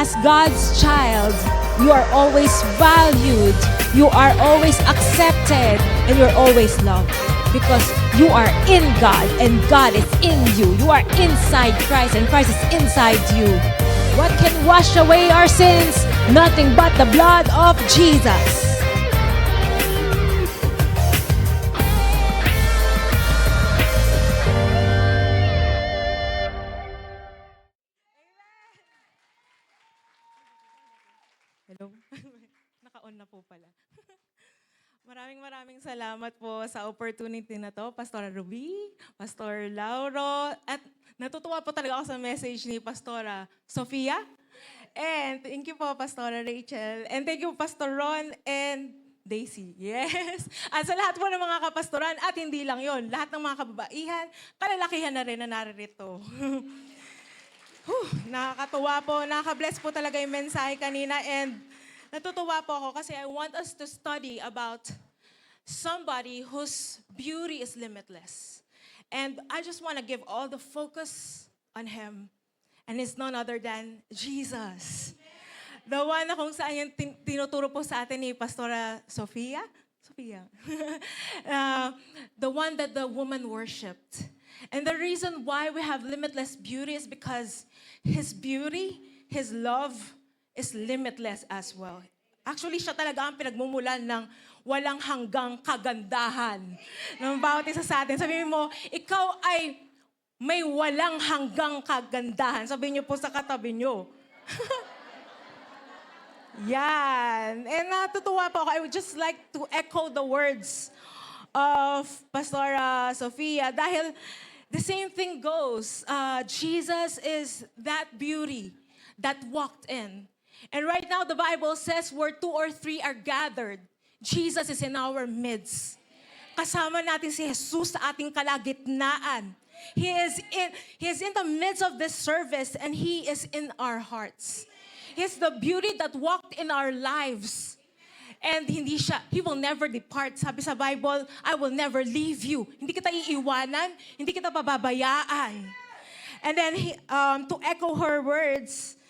as God's child, you are always valued, you are always accepted, and you're always loved. Because you are in God, and God is in you. You are inside Christ, and Christ is inside you. What can wash away our sins? Nothing but the blood of Jesus. Hello? Naka-on na po pala. Maraming salamat po sa opportunity na to, Pastora Ruby, Pastor Lauro, at natutuwa po talaga ako sa message ni Pastora Sofia. And thank you po, Pastora Rachel. And thank you, Pastor Ron and Daisy. Yes. At sa lahat po ng mga kapastoran, at hindi lang yon, lahat ng mga kababaihan, kalalakihan na rin na naririto. Nakakatuwa po, nakaka-bless po talaga yung mensahe kanina, and natutuwa po ako kasi I want us to study about somebody whose beauty is limitless. And I just want to give all the focus on him, and it's none other than Jesus. The one na kung saan yung tinuturo po sa atin ni Pastora Sofia. The one that the woman worshipped. And the reason why we have limitless beauty is because His beauty, His love is limitless as well. Actually, siya talaga ang pinagmumulan ng walang hanggang kagandahan ng bawat isa sa atin. Sabihin mo, ikaw ay may walang hanggang kagandahan. Sabihin niyo po sa katabi niyo. Yan. And natutuwa po ako. I would just like to echo the words of Pastora Sofia dahil the same thing goes. Jesus is that beauty that walked in. And right now, the Bible says where 2 or 3 are gathered, Jesus is in our midst. Kasama natin si Jesus sa ating kalagitnaan. He is in the midst of this service, and He is in our hearts. He's the beauty that walked in our lives. And He will never depart. Sabi sa Bible, I will never leave you. Hindi kita iiwanan, hindi kita pababayaan. And then, to echo her words,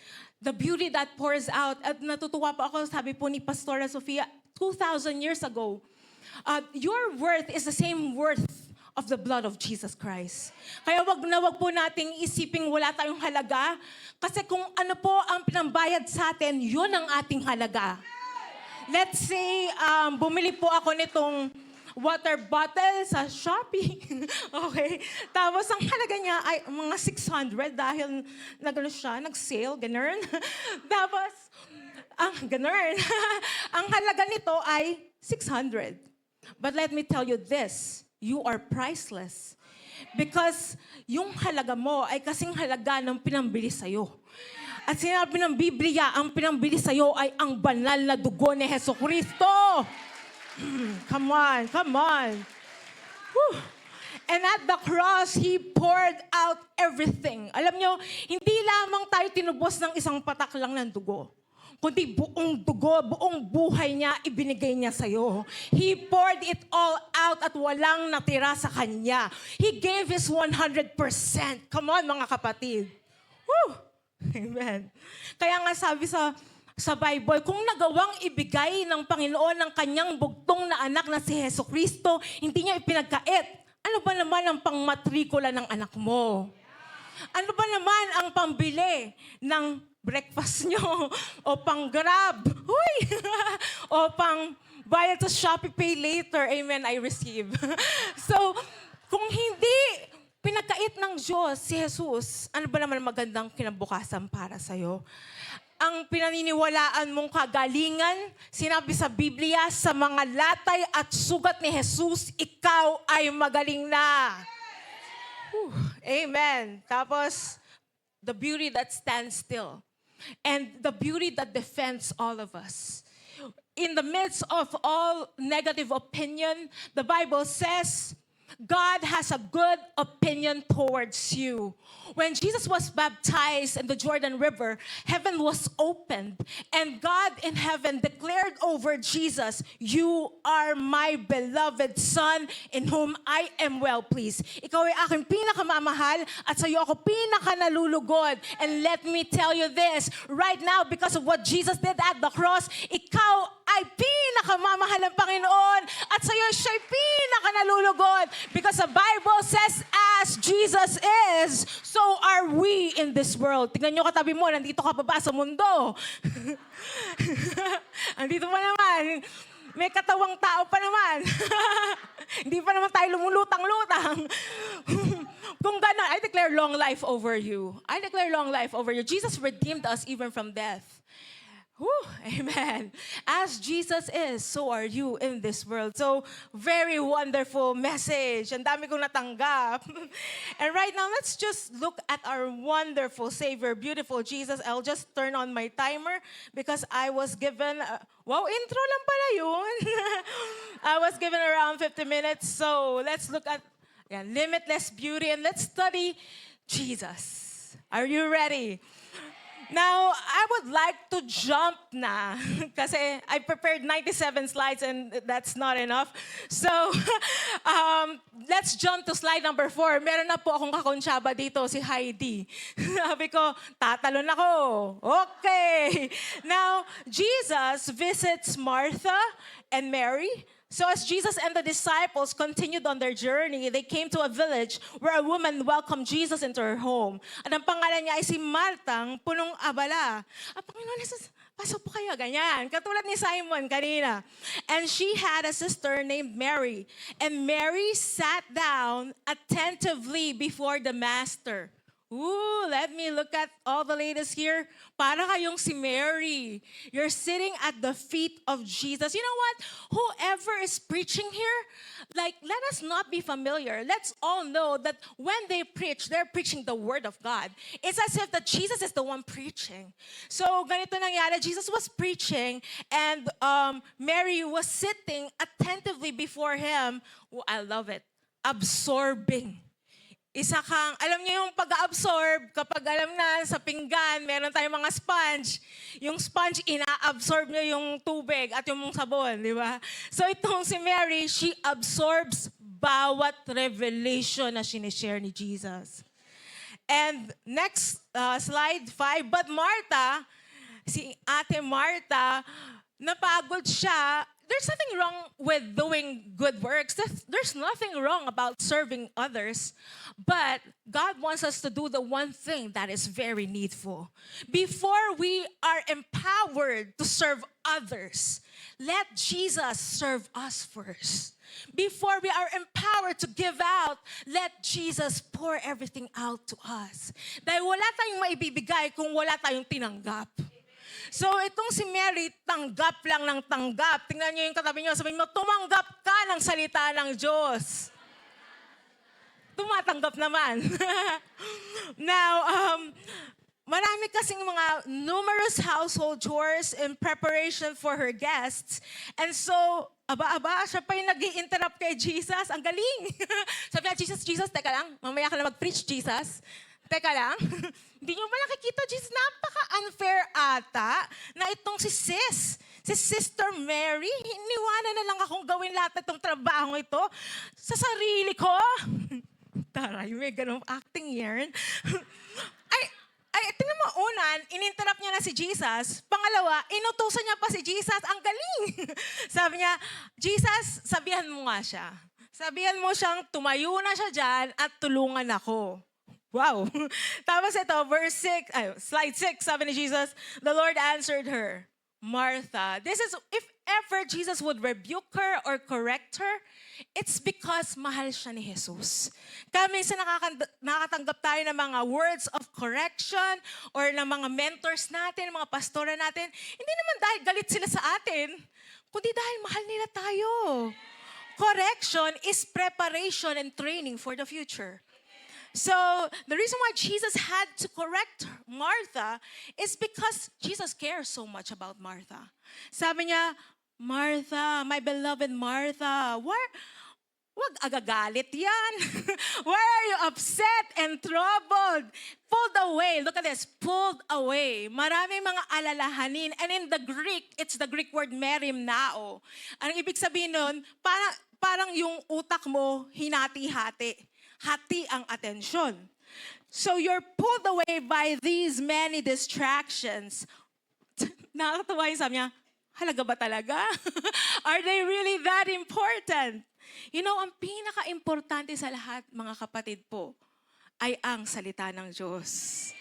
the beauty that pours out, at natutuwa po ako, sabi po ni Pastora Sofia, 2,000 years ago, your worth is the same worth of the blood of Jesus Christ. Kaya wag po nating isiping wala tayong halaga, kasi kung ano po ang pinambayad sa atin, yun ang ating halaga. Let's say, bumili po ako nitong water bottle sa Shopee. Okay? Tapos ang halaga niya ay mga 600 dahil nag-sale, ganun. Tapos, ganun. Ang halaga nito ay 600. But let me tell you this, you are priceless. Because yung halaga mo ay kasing halaga ng pinambili sa'yo. At sinabi ng Biblia, ang pinambili sa'yo ay ang banal na dugo ni Jesucristo. Come on, come on. Whew. And at the cross, He poured out everything. Alam nyo, hindi lamang tayo tinubos ng isang patak lang ng dugo, kundi buong dugo, buong buhay niya, ibinigay niya sa'yo. He poured it all out at walang natira sa Kanya. He gave His 100%. Come on, mga kapatid. Woo! Amen. Kaya nga sabi sa Bible, kung nagawang ibigay ng Panginoon ng Kanyang bugtong na anak na si Jesucristo, hindi niya ipinagkait, ano ba naman ang pangmatrikula ng anak mo? Ano ba naman ang pambili ng breakfast nyo? O pang Grab? Huy! O pang bayad sa Shopee Pay later? Amen, I receive. So, kung hindi pinagkait ng Diyos si Jesus, ano ba naman magandang kinabukasan para sa'yo? Ang pinaniniwalaan mong kagalingan, sinabi sa Biblia, sa mga latay at sugat ni Jesus, ikaw ay magaling na. Amen. Tapos, the beauty that stands still. And the beauty that defends all of us. In the midst of all negative opinion, the Bible says, God has a good opinion towards you. When Jesus was baptized in the Jordan River, heaven was opened, and God in heaven declared over Jesus, "You are my beloved Son, in whom I am well pleased." Ikaw ay aking pinakamamahal, at sa iyo ako pinakanalulugod. And let me tell you this, right now, because of what Jesus did at the cross, ikaw ay pinakamamahal ng Panginoon, at sa iyo siya'y pinakanalulugod. Because the Bible says, as Jesus is, so are we in this world. Tingnan nyo katabi mo, nandito ka pa ba sa mundo? Andito pa naman. May katawang tao pa naman. Hindi pa naman tayo lumulutang-lutang. Kung gano'n, I declare long life over you. I declare long life over you. Jesus redeemed us even from death. Whew, amen. As Jesus is, so are you in this world. So, very wonderful message. Ang dami kong natanggap. And right now, let's just look at our wonderful Savior, beautiful Jesus. I'll just turn on my timer because I was given, wow, intro lang pala yun. I was given around 50 minutes. So, let's look at limitless beauty and let's study Jesus. Are you ready? Now, I would like to jump na kasi I prepared 97 slides and that's not enough. So, let's jump to slide number 4. Meron na po akong kakonsyaba dito, si Heidi. Sabi ko, tatalon ako. Okay. Now, Jesus visits Martha and Mary. So as Jesus and the disciples continued on their journey, they came to a village where a woman welcomed Jesus into her home. At ang pangalan niya ay si Martang punong abala. Panginoon, pasok po kayo, ganyan. Katulad ni Simon kanina. And she had a sister named Mary. And Mary sat down attentively before the master. Ooh, let me look at all the ladies here. Para kayong si Mary. You're sitting at the feet of Jesus. You know what? Whoever is preaching here, let us not be familiar. Let's all know that when they preach, they're preaching the Word of God. It's as if that Jesus is the one preaching. So, ganito nangyari. Jesus was preaching and Mary was sitting attentively before him. Oh, I love it. Absorbing. Isa kang, alam niyo yung pag-absorb, kapag alam na sa pinggan, meron tayong mga sponge. Yung sponge, ina-absorb niya yung tubig at yung sabon, di ba? So itong si Mary, she absorbs bawat revelation na sinishare ni Jesus. And next slide 5, but Martha, si Ate Martha, napagod siya. There's nothing wrong with doing good works. There's nothing wrong about serving others. But God wants us to do the one thing that is very needful. Before we are empowered to serve others, let Jesus serve us first. Before we are empowered to give out, let Jesus pour everything out to us. Dahil wala tayong maibibigay kung wala tayong tinanggap. So, itong si Mary, tanggap lang ng tanggap. Tingnan niyo yung katabi niyo, sabihin mo, tumanggap ka ng salita ng Diyos. Tumatanggap naman. Now, marami kasing mga numerous household chores in preparation for her guests. And so, aba-aba, siya pa yung nag-i-interrupt kay Jesus. Ang galing. Sabi niya, Jesus, teka lang, mamaya ka na mag-preach, Jesus. Teka lang, hindi nyo ba nakikita, Jesus, napaka-unfair ata na itong si Sister Mary, iniwanan na lang akong gawin lahat itong trabaho ito sa sarili ko. Taray, may ganong acting yarn. Ay, tingnan mo, unan, ininterrupt niya na si Jesus. Pangalawa, inutusan niya pa si Jesus. Ang galing. Sabi niya, Jesus, sabihan mo nga siya. Sabihan mo siyang tumayo na siya dyan at tulungan ako. Wow. Tapos ito, slide 6, sabi ni Jesus, the Lord answered her, Martha. This is, if ever Jesus would rebuke her or correct her, it's because mahal siya ni Jesus. Kaya minsan nakakatanggap tayo ng mga words of correction or ng mga mentors natin, mga pastora natin, hindi naman dahil galit sila sa atin, kundi dahil mahal nila tayo. Correction is preparation and training for the future. So, the reason why Jesus had to correct Martha is because Jesus cares so much about Martha. Sabi niya, Martha, my beloved Martha, why wag agagalit yan. Why are you upset and troubled? Pulled away. Look at this. Pulled away. Maraming mga alalahanin. And in the Greek, it's the Greek word merimnao. Ang ibig sabihin nun, parang yung utak mo hinati-hati. Hati ang atensyon. So you're pulled away by these many distractions. Nakakatawa yung sabi niya, halaga ba talaga? Are they really that important? You know, ang pinaka-importante sa lahat, mga kapatid po, ay ang salita ng Diyos.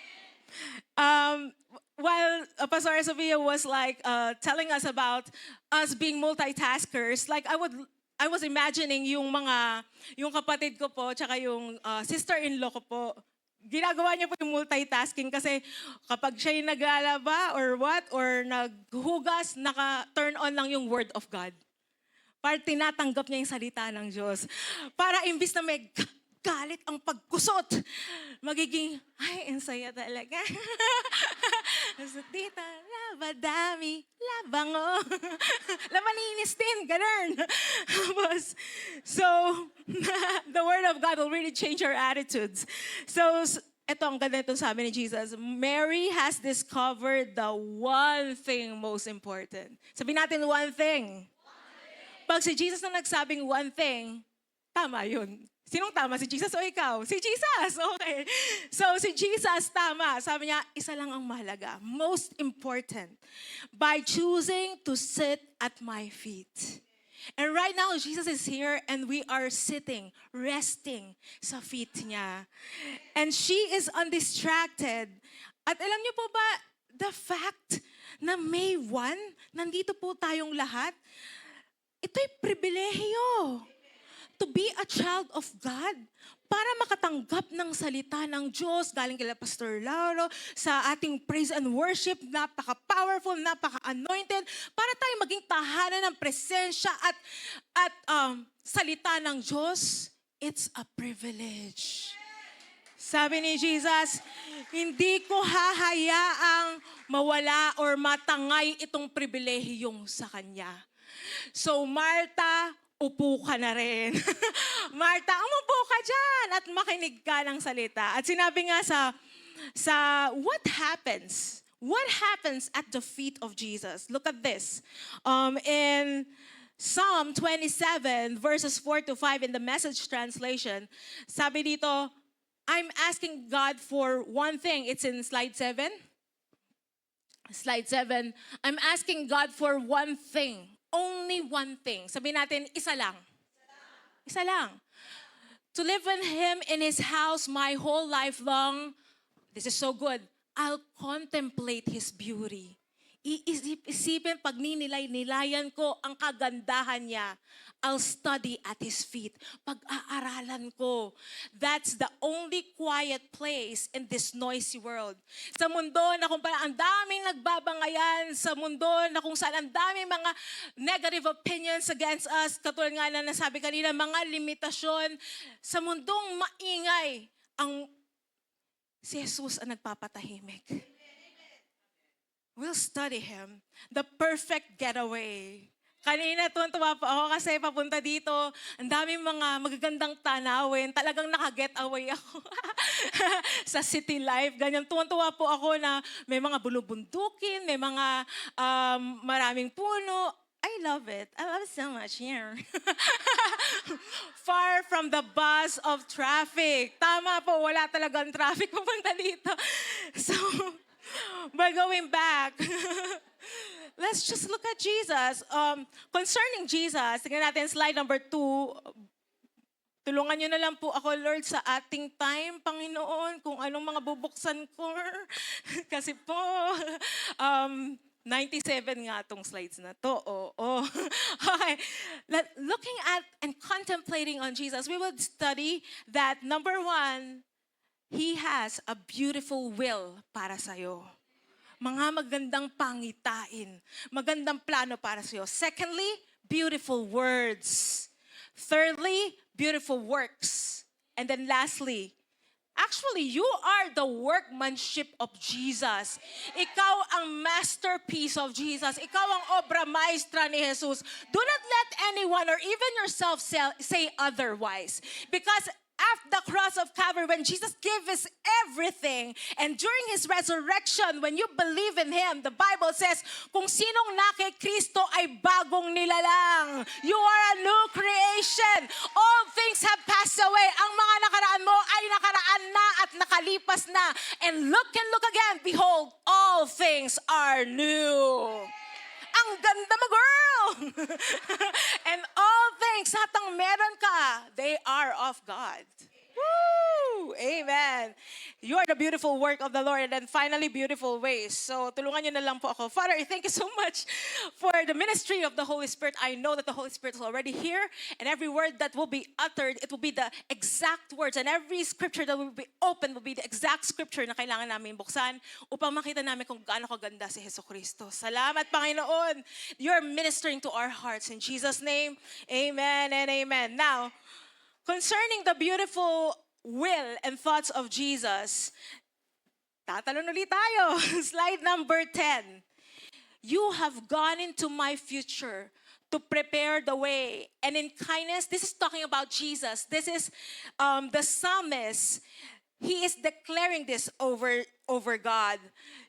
While Pastor Sofia was like telling us about us being multitaskers, like I was imagining yung kapatid ko po, tsaka yung sister-in-law ko po, ginagawa niya po yung multitasking kasi kapag siya yung naglalaba or naghugas, naka-turn on lang yung Word of God. Para tinatanggap niya yung salita ng Diyos. Para imbis na may galit ang pagkusot, magiging, ay, ang saya talaga. So, tita, labadami, labango. Labaninis din, ganun. So, the Word of God will really change our attitudes. So, ito ang ganda itong sabi ni Jesus. Mary has discovered the one thing most important. Sabihin natin one thing. Pag si Jesus na nagsabing one thing, tama yun. Sinong tama? Si Jesus o ikaw? Si Jesus! Okay. So si Jesus, tama. Sabi niya, isa lang ang mahalaga. Most important. By choosing to sit at my feet. And right now, Jesus is here and we are sitting, resting sa feet niya. And she is undistracted. At alam niyo po ba, the fact na May 1, nandito po tayong lahat, ito'y pribilehiyo to be a child of God para makatanggap ng salita ng Diyos galing kila Pastor Lauro sa ating praise and worship, napaka-powerful, napaka-anointed, para tayo maging tahanan ng presensya at salita ng Diyos. It's a privilege. Sabi ni Jesus, hindi ko hahayaang mawala or matangay itong pribilehiyong sa Kanya. So Martha, upo ka na rin. Martha, umupo ka dyan at makinig ka ng salita. At sinabi nga sa what happens? What happens at the feet of Jesus? Look at this. In Psalm 27, verses 4 to 5 in the Message translation, sabi dito, I'm asking God for one thing. It's in slide 7. Slide 7. I'm asking God for one thing. Only one thing. Sabihin natin, isa lang. Isa lang. To live with Him in His house my whole life long. This is so good. I'll contemplate His beauty. Iisipin pag nilayan ko ang kagandahan niya. I'll study at His feet. Pag-aaralan ko. That's the only quiet place in this noisy world. Sa mundo na kung parang ang daming nagbabangayan, sa mundo na kung saan ang daming mga negative opinions against us, katulad nga na nasabi kanina, mga limitasyon, sa mundong maingay, si Jesus ang nagpapatahimik. We'll study Him. The perfect getaway. Kanina tuwa po ako kasi papunta dito, ang daming mga magagandang tanawin. Talagang naka-getaway ako sa city life. Ganyan, tuwa po ako na may mga bulubundukin, may mga maraming puno. I love it. I love it so much here. Far from the buzz of traffic. Tama po, wala talagang traffic papunta dito. So, by going back, let's just look at Jesus. Concerning Jesus, tingnan natin slide number 2. Tulungan niyo na lang po ako, Lord, sa ating time, Panginoon, kung anong mga bubuksan ko. Kasi po, 97 nga tong slides na to. Okay. Looking at and contemplating on Jesus, we will study that number 1, He has a beautiful will para sa'yo. Mga magandang pangitain. Magandang plano para sa'yo. Secondly, beautiful words. Thirdly, beautiful works. And then lastly, Actually, you are the workmanship of Jesus. Ikaw ang masterpiece of Jesus. Ikaw ang obra maestra ni Jesus. Do not let anyone or even yourself say otherwise. Because at the cross of Calvary, when Jesus gave us everything, and during His resurrection, when you believe in Him, the Bible says, kung sinong na kay Kristo ay bagong nilalang. You are a new creation. All things have passed away. Ang mga nakaraan mo ay nakaraan na at nakalipas na. And look again, behold, all things are new. Ang ganda mo, girl! And all things, hatang meron ka, they are of God. Woo! Amen. You are the beautiful work of the Lord, and then finally, beautiful ways. So, tulungan niyo na lang po ako. Father, I thank you so much for the ministry of the Holy Spirit. I know that the Holy Spirit is already here, and every word that will be uttered, it will be the exact words, and every scripture that will be opened will be the exact scripture na kailangan namin buksan upang makita namin kung gaano kaganda si Jesucristo. Salamat, Panginoon. You're ministering to our hearts. In Jesus' name, amen and amen. Now, concerning the beautiful will and thoughts of Jesus, tatalon ulit tayo. Slide number 10. You have gone into my future to prepare the way. And in kindness, this is talking about Jesus. This is the psalmist. He is declaring this over God.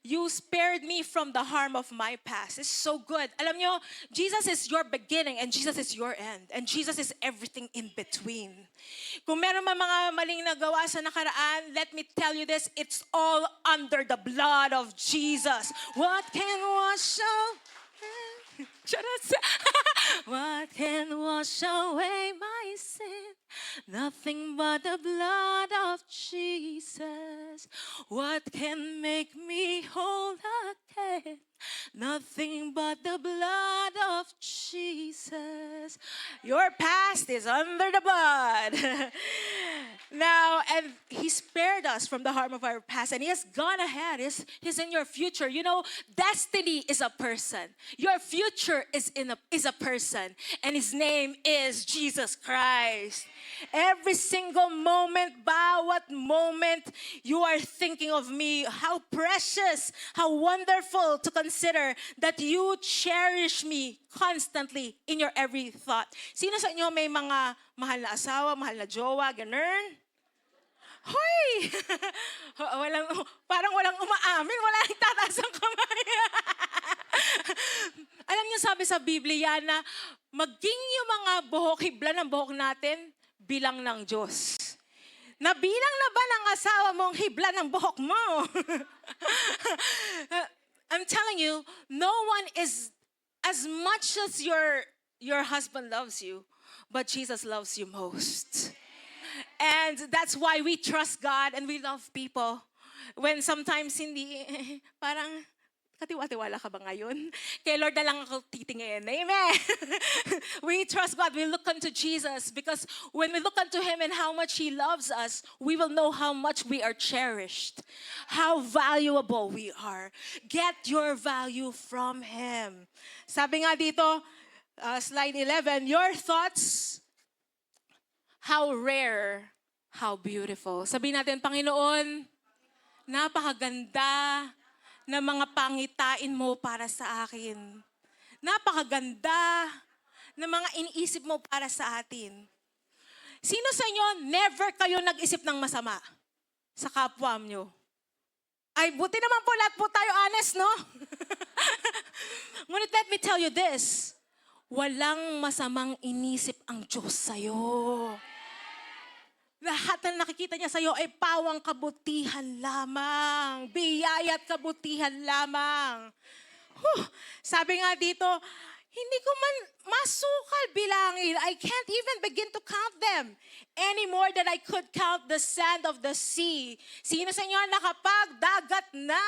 You spared me from the harm of my past. It's so good. Alam nyo, Jesus is your beginning and Jesus is your end. And Jesus is everything in between. Kung meron man mga maling nagawa sa nakaraan, let me tell you this, it's all under the blood of Jesus. What can wash away? What can wash away my sin? Nothing but the blood of Jesus. What can make me whole again? Nothing but the blood of Jesus. Your past is under the blood. Now, and He spared us from the harm of our past, and He has gone ahead. He's in your future. You know, destiny is a person. Your future is a person, and His name is Jesus Christ. Every single moment, bawat moment, you are thinking of me. How precious, how wonderful to consider that you cherish me constantly in your every thought. Sino sa inyo may mga mahal na asawa, mahal na jowa, ganun? Hoy! Parang walang umaamin, wala nang tataas ang kamay. Alam niyo, sabi sa Biblia na maging yung mga buhok, hibla ng buhok natin, bilang ng Diyos. Nabilang na ba ng asawa mong hibla ng buhok mo? I'm telling you, no one is as much as your husband loves you, but Jesus loves you most. And that's why we trust God and we love people. When sometimes hindi, parang, katiwa-tiwala ka ba ngayon? Kay Lord na lang ako titingin. Amen. We trust God. We look unto Jesus because when we look unto Him and how much He loves us, we will know how much we are cherished, how valuable we are. Get your value from Him. Sabi nga dito, slide 11, your thoughts, how rare, how beautiful. Sabihin natin, Panginoon, napakaganda na mga pangitain mo para sa akin. Napakaganda na mga iniisip mo para sa atin. Sino sa inyo, never kayo nag-isip ng masama sa kapwa nyo? Ay, buti naman po, lahat po tayo honest, no? Ngunit let me tell you this, walang masamang inisip ang Diyos sa'yo. Lahat na nakikita niya sa'yo ay pawang kabutihan lamang. Biyaya at kabutihan lamang. Sabi nga dito, hindi ko man masukal bilangin. I can't even begin to count them any more than I could count the sand of the sea. Sino sa inyo nakapagdagat na?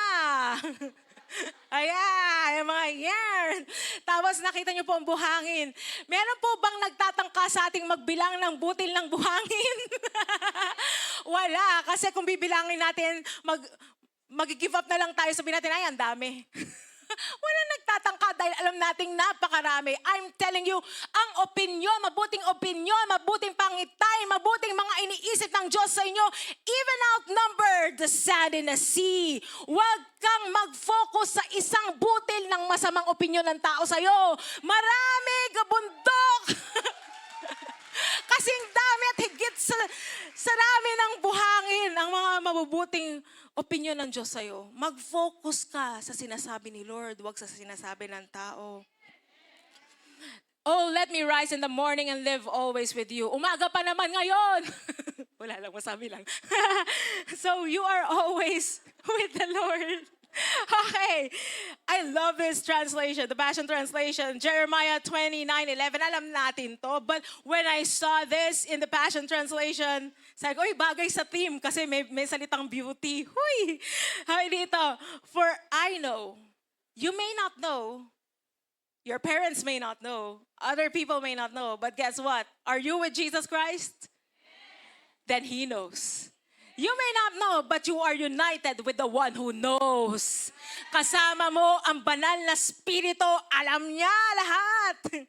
Ayan, yung mga yan. Tapos nakita niyo po ang buhangin. Meron po bang nagtatangka sa ating magbilang ng butil ng buhangin? Wala. Kasi kung bibilangin natin, mag-give up na lang tayo. Sabihin natin, ay, ang dami. Walang nagtatangka dahil alam nating napakarami. I'm telling you, ang opinyon, mabuting pangitain, mabuting mga iniisip ng Diyos sa inyo, even out outnumber the sand in the sea. Huwag kang mag-focus sa isang butil ng masamang opinyon ng tao sa'yo. Marami kabundok. Kasing dami at higit sa dami ng buhangin ang mga mabubuting opinyon ng Diyos sa'yo. Mag-focus ka sa sinasabi ni Lord, huwag sa sinasabi ng tao. Oh, let me rise in the morning and live always with you. Umaga pa naman ngayon. Wala lang, masabi lang. So you are always with the Lord. Okay. I love this translation, the Passion Translation. Jeremiah 29:11. Alam natin to. But when I saw this in the Passion Translation, sabi ko, bagay sa theme kasi may salitang beauty. Huy! Hay dito. For I know, you may not know, your parents may not know, other people may not know, but guess what? Are you with Jesus Christ? Then He knows. You may not know, but you are united with the one who knows. Kasama mo ang banal na spirito, alam niya lahat.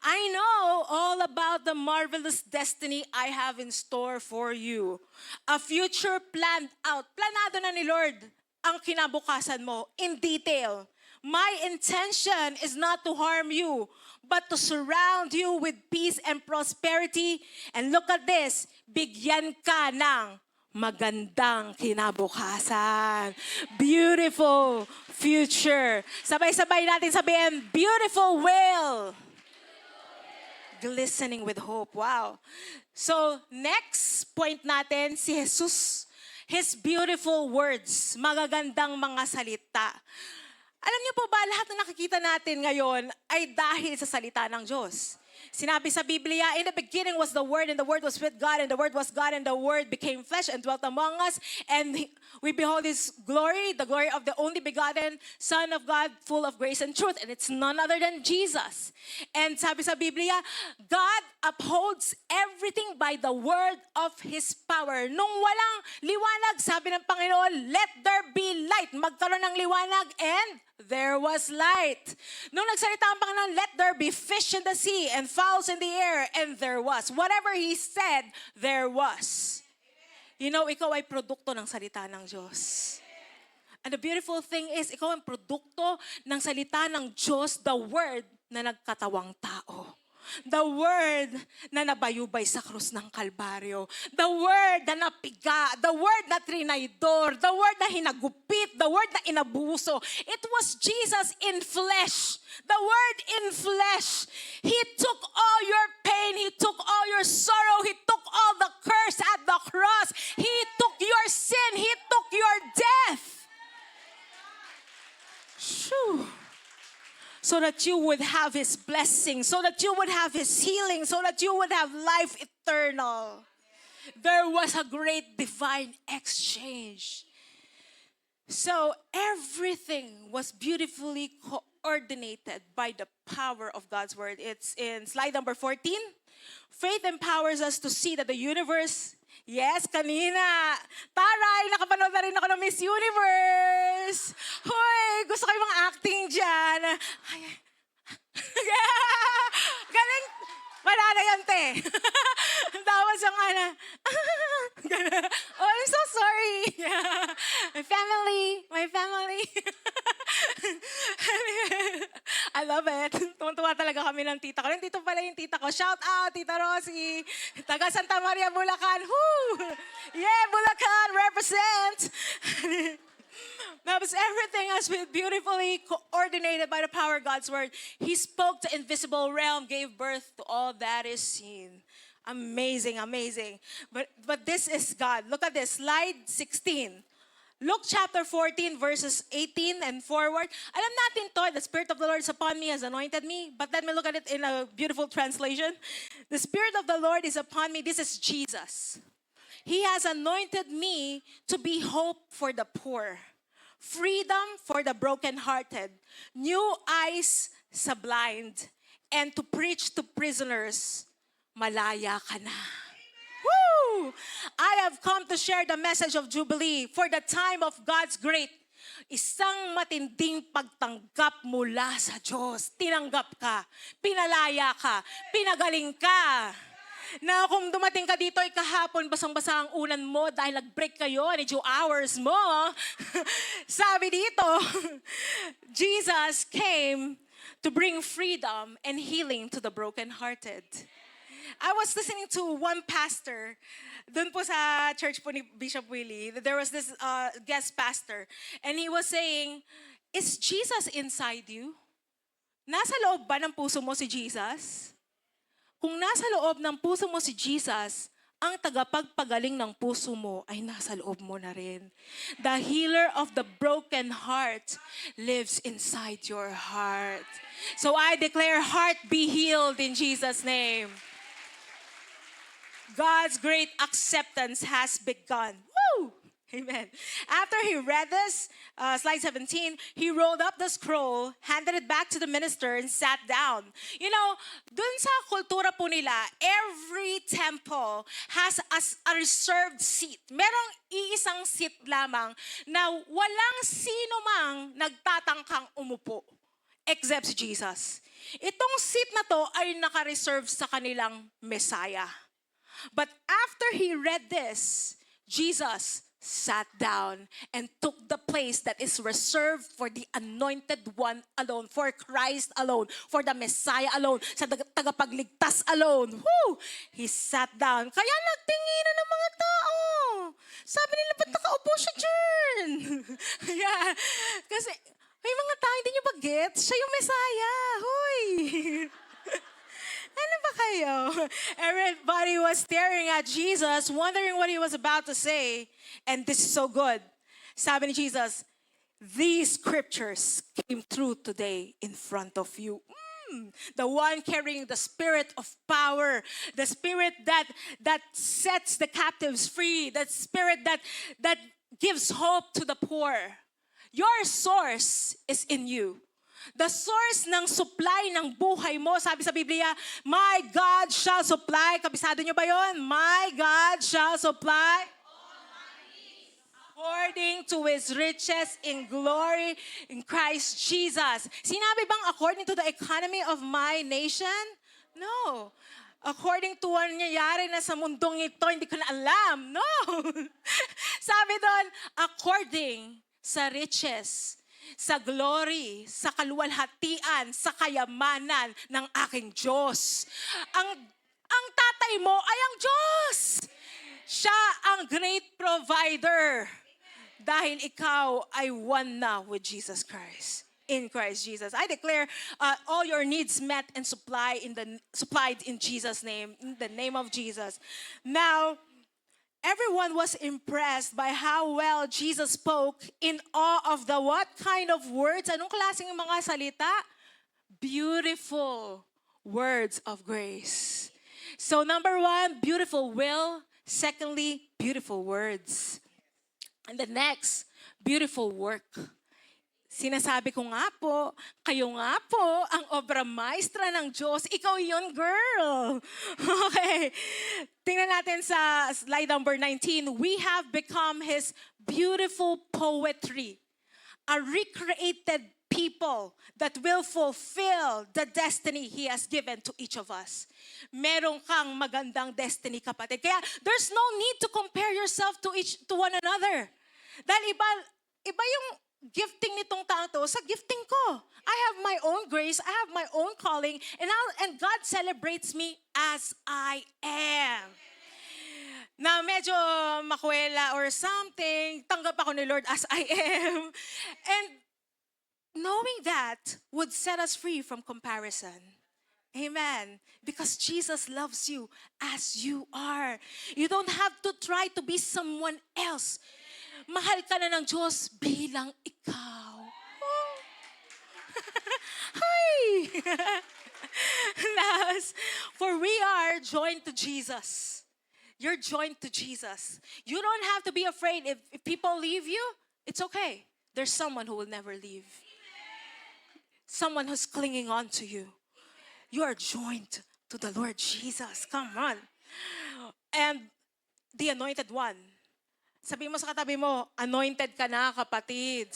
I know all about the marvelous destiny I have in store for you. A future planned out. Planado na ni Lord ang kinabukasan mo in detail. My intention is not to harm you, but to surround you with peace and prosperity. And look at this, bigyan ka ng magandang kinabukasan. Beautiful future. Sabay-sabay natin sabihin, beautiful will. Glistening with hope. Wow. So, next point natin, si Jesus. His beautiful words. Magagandang mga salita. Alam niyo po ba, lahat na nakikita natin ngayon ay dahil sa salita ng Diyos. Sinabi sa Biblia, in the beginning was the Word, and the Word was with God, and the Word was God, and the Word became flesh and dwelt among us, and we behold His glory, the glory of the only begotten Son of God, full of grace and truth, and it's none other than Jesus. And sabi sa Biblia, God upholds everything by the word of His power. Nung walang liwanag, sabi ng Panginoon, let there be light. Magkaroon ng liwanag, and there was light. Nung nagsalita ang Panginoon, let there be fish in the sea and fowls in the air, and there was. Whatever He said, there was. You know, ikaw ay produkto ng salita ng Diyos. And the beautiful thing is, ikaw ang produkto ng salita ng Diyos, the Word na nagkatawang tao. The Word na nabayubay sa krus ng Kalbaryo. The Word na napiga. The Word na trinaydor. The Word na hinagupit. The Word na inabuso. It was Jesus in flesh. The Word in flesh. He took all your pain. He took all your sorrow. He took all the curse at the cross. He took your sin. He took your death. Shoo. So that you would have His blessing, so that you would have His healing, so that you would have life eternal. There was a great divine exchange. So everything was beautifully coordinated by the power of God's word. It's in slide number 14. Faith empowers us to see that the universe, yes, kanina. Taray, nakapanood na rin ako ng Miss Universe. Hoy, gusto ko yung mga acting dyan. Ay, galing. Wala na yan, te. Tapos yung oh, I'm so sorry. My family. I love it. Tuwan-tuwa talaga kami ng tita ko. Nandito pala yung tita ko. Shout out, Tita Rosie. Taga Santa Maria, Bulacan. Woo! Yeah, Bulacan, represent. Now, everything has been beautifully coordinated by the power of God's word. He spoke to invisible realm, gave birth to all that is seen. Amazing, amazing. But this is God. Look at this, slide 16. Luke chapter 14, verses 18 and forward. Alam natin to, the Spirit of the Lord is upon me, has anointed me. But let me look at it in a beautiful translation. The Spirit of the Lord is upon me. This is Jesus. He has anointed me to be hope for the poor, freedom for the brokenhearted, new eyes sa blind, and to preach to prisoners, malaya ka na. Woo! I have come to share the message of Jubilee for the time of God's great. Isang matinding pagtanggap mula sa Diyos. Tinanggap ka, pinalaya ka, pinagaling ka. Na kung dumating ka dito ay kahapon, basang-basa ang unan mo dahil nag-break kayo, ni 2 hours mo. Sabi dito, Jesus came to bring freedom and healing to the brokenhearted. I was listening to one pastor, dun po sa church po ni Bishop Willie, there was this guest pastor, and he was saying, is Jesus inside you? Nasa loob ba ng puso mo si Jesus? Kung nasa loob ng puso mo si Jesus, ang tagapagpagaling ng puso mo ay nasa loob mo na rin. The healer of the broken heart lives inside your heart. So I declare, heart be healed in Jesus' name. God's great acceptance has begun. Woo! Amen. After he read this, slide 17, he rolled up the scroll, handed it back to the minister, and sat down. You know, dun sa kultura po nila, every temple has a reserved seat. Merong iisang seat lamang na walang sino mang nagtatangkang umupo except si Jesus. Itong seat na to ay naka-reserve sa kanilang Messiah. But after he read this, Jesus sat down and took the place that is reserved for the anointed one alone, for Christ alone, for the Messiah alone, sa tagapagligtas alone. Woo! He sat down. Kaya nagtinginan ng mga tao. Sabi nila, ba't nakaupo siya dyan? Yeah. Kasi may mga tao, hindi nyo ba-get? Siya yung Messiah. Huy! Ano ba kayo? Everybody was staring at Jesus, wondering what he was about to say. And this is so good. Sabi ni Jesus, these scriptures came true today in front of you. The one carrying the spirit of power, the spirit that sets the captives free, that spirit that gives hope to the poor. Your source is in you. The source ng supply ng buhay mo, sabi sa Biblia, my God shall supply. Kabisado nyo ba yon? My God shall supply according to His riches in glory in Christ Jesus. Sinabi bang according to the economy of my nation? No. According to ano nangyayari na sa mundong ito, hindi ko na alam. No. Sabi doon, according sa riches, sa glory, sa kaluwalhatian, sa kayamanan ng aking Diyos. Ang tatay mo ay ang Diyos. Siya ang great provider. Dahil ikaw ay one na with Jesus Christ. In Christ Jesus. I declare all your needs met and supplied in Jesus' name. In the name of Jesus. Now, everyone was impressed by how well Jesus spoke, in awe of the what kind of words? Anong klaseng mga salita? Beautiful words of grace. So number 1, beautiful will. Secondly, beautiful words. And the next, beautiful work. Sinasabi ko nga po, kayo nga po ang obra maestra ng Diyos. Ikaw yun, girl. Okay. Tingnan natin sa slide number 19. We have become His beautiful poetry. A recreated people that will fulfill the destiny He has given to each of us. Meron kang magandang destiny, kapatid. Kaya there's no need to compare yourself to one another. Dahil iba yung gifting nitong tao to sa gifting ko. I have my own grace, I have my own calling, and God celebrates me as I am. Na medyo makwela or something, tanggap ako ni Lord as I am. And knowing that would set us free from comparison. Amen. Because Jesus loves you as you are. You don't have to try to be someone else. Mahal ka na ng Diyos bilang ikaw. Oh. Hi! Last, for we are joined to Jesus. You're joined to Jesus. You don't have to be afraid if people leave you. It's okay. There's someone who will never leave. Someone who's clinging on to you. You are joined to the Lord Jesus. Come on. And the anointed one. Sabi mo sa katabi mo, anointed ka na, kapatid.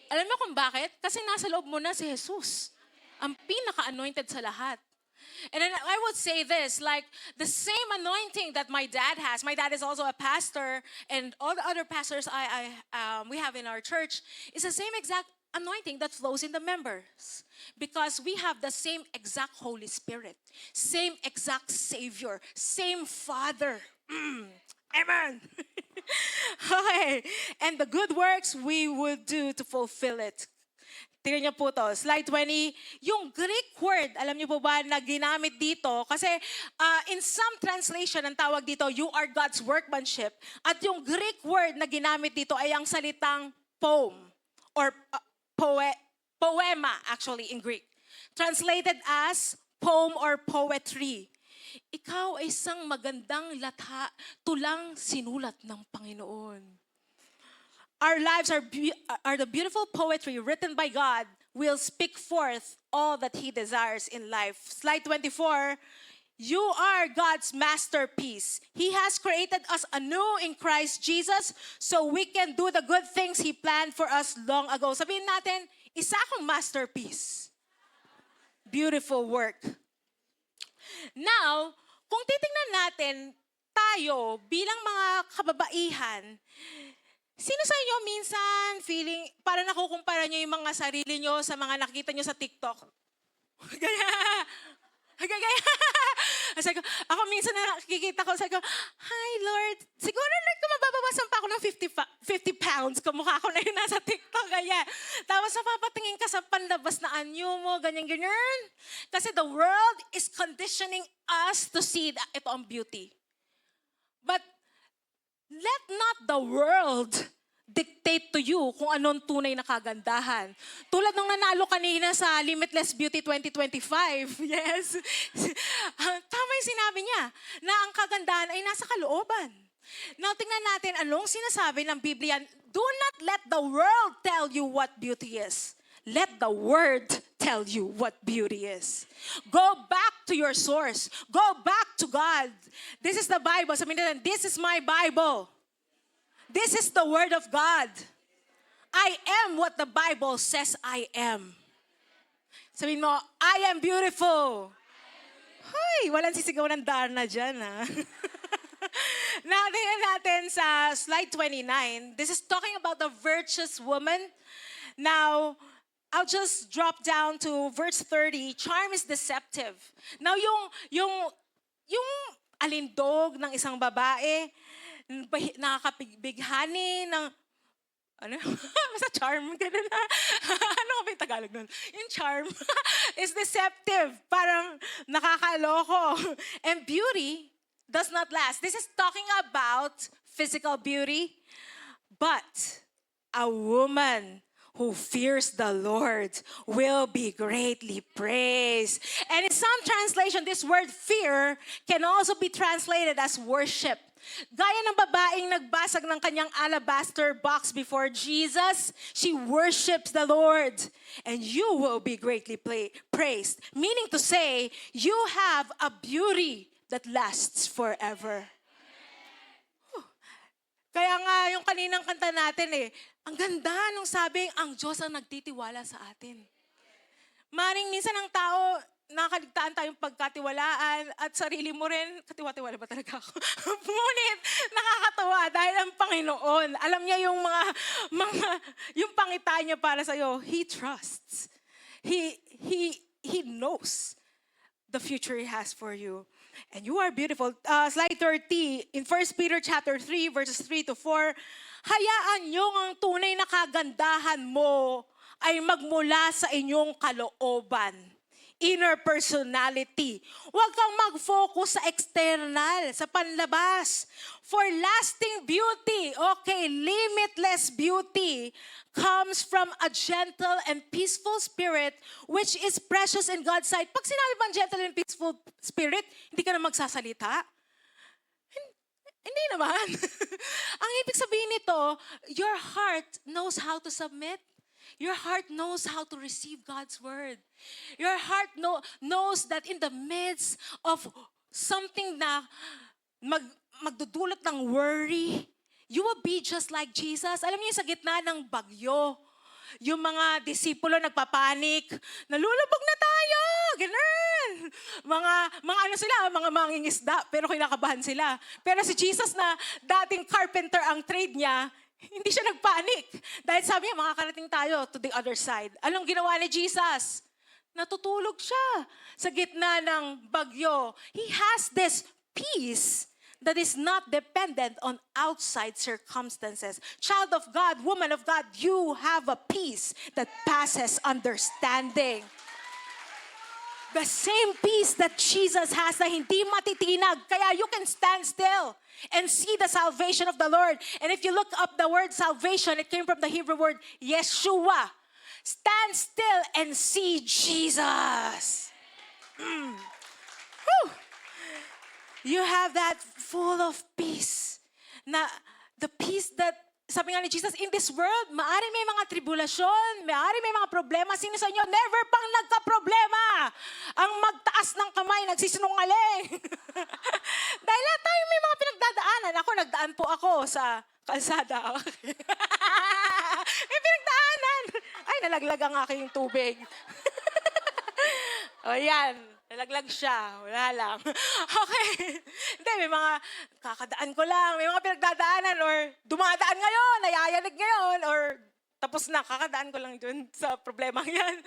Alam mo kung bakit? Kasi nasa loob mo na si Jesus. Ang pinaka-anointed sa lahat. And then I would say this, like the same anointing that my dad has. My dad is also a pastor, and all the other pastors we have in our church is the same exact anointing that flows in the members, because we have the same exact Holy Spirit, same exact Savior, same Father. Amen. Okay. And the good works we would do to fulfill it. Tingnan niyo po to, slide 20. Yung Greek word, alam niyo po ba na ginamit dito? Kasi in some translation, ang tawag dito, you are God's workmanship. At yung Greek word na ginamit dito ay ang salitang poem or poema actually in Greek. Translated as poem or poetry. Ikaw ay isang magandang latha, tulang sinulat ng Panginoon. Our lives are the beautiful poetry written by God, will speak forth all that He desires in life. Slide 24, you are God's masterpiece. He has created us anew in Christ Jesus so we can do the good things He planned for us long ago. Sabihin natin, isa akong masterpiece. Beautiful work. Now, kung titingnan natin, tayo bilang mga kababaihan, sino sa inyo minsan feeling, para nakukumpara nyo yung mga sarili nyo sa mga nakikita nyo sa TikTok? Gaya. Sabi ko, ako minsan na nakikita ko, sabi ko, hi Lord, siguro Lord, kung mababawasan pa ako ng 50 pounds, kamukha ko na yun nasa TikTok, gaya. Tapos napapatingin ka sa panlabas na anyo mo, ganyan. Kasi the world is conditioning us to see ito ang beauty. But let not the world dictate to you kung anong tunay na kagandahan. Tulad nung nanalo kanina sa Limitless Beauty 2025. Yes. Tama yung sinabi niya na ang kagandahan ay nasa kalooban. Now, tingnan natin anong sinasabi ng Biblia. Do not let the world tell you what beauty is. Let the Word tell you what beauty is. Go back to your source. Go back to God. This is the Bible. Sabihin natin, this is my Bible. This is the Word of God. I am what the Bible says I am. Sabihin mo, I am beautiful. Hoy, walang sisigaw ng Darna dyan, ha? Now, tingnan natin sa slide 29. This is talking about the virtuous woman. Now, I'll just drop down to verse 30. Charm is deceptive. Now, yung alindog ng isang babae, nakakabighani ng, ano? Basta charm, gano'n na. Ano ba yung Tagalog nun? Yung charm is deceptive. Parang nakakaloko. And beauty does not last. This is talking about physical beauty. But a woman who fears the Lord will be greatly praised. And in some translation, this word fear can also be translated as worship. Gaya ng babaeng nagbasag ng kanyang alabaster box before Jesus, she worships the Lord. And you will be greatly praised. Meaning to say, you have a beauty that lasts forever. Kaya nga, yung kaninang kanta natin ang ganda nung sabing, ang Diyos ang nagtitiwala sa atin. Maring minsan ang tao, nakakaligtaan tayong pagkatiwalaan at sarili mo rin, katiwa-tiwala ba talaga ako? Ngunit, nakakatawa dahil ang Panginoon, alam niya yung yung pangitain niya para sa'yo. He trusts. He knows the future He has for you. And you are beautiful. Slide 30, in 1 Peter chapter 3, verses 3 to 4, hayaan niyo ang tunay na kagandahan mo ay magmula sa inyong kalooban. Inner personality. Huwag kang mag-focus sa external, sa panlabas. For lasting beauty, okay, limitless beauty comes from a gentle and peaceful spirit which is precious in God's sight. Pag sinabi bang gentle and peaceful spirit, hindi ka na magsasalita? Hindi naman. Ang ibig sabihin nito, your heart knows how to submit. Your heart knows how to receive God's word. Your heart knows that in the midst of something na magdudulot ng worry, you will be just like Jesus. Alam niyo, sa gitna ng bagyo, yung mga disipulo nagpapanik, nalulubog na tayo, ganun. mga ano sila, mga mangingisda, pero kinakabahan sila. Pero si Jesus na dating carpenter ang trade niya, hindi siya nagpanik. Dahil sabi niya, makakarating tayo to the other side. Anong ginawa ni Jesus? Natutulog siya sa gitna ng bagyo. He has this peace that is not dependent on outside circumstances. Child of God, woman of God, you have a peace that passes understanding. The same peace that Jesus has na hindi matitinag. Kaya you can stand still and see the salvation of the Lord. And if you look up the word salvation, it came from the Hebrew word Yeshua. Stand still and see Jesus. Whew. You have that full of peace. Na the peace that, sabi nga ni Jesus, in this world, maari may mga tribulasyon, maari may mga problema. Sino sa inyo, never pang nagka-problema. Ang magtaas ng kamay, nagsisinungaling. Dahil lahat tayo may mga pinagdadaanan. Ako, nagdaan po ako sa kalsada. May pinagdaanan. Ay, nalaglag ang aking tubig. O yan, nalaglag siya. Wala lang. Okay. Hindi, may mga kakadaan ko lang. May mga pinagdadaanan or dumadaan ngayon, nayayanig ngayon, or tapos na, kakadaan ko lang dun sa problema yan.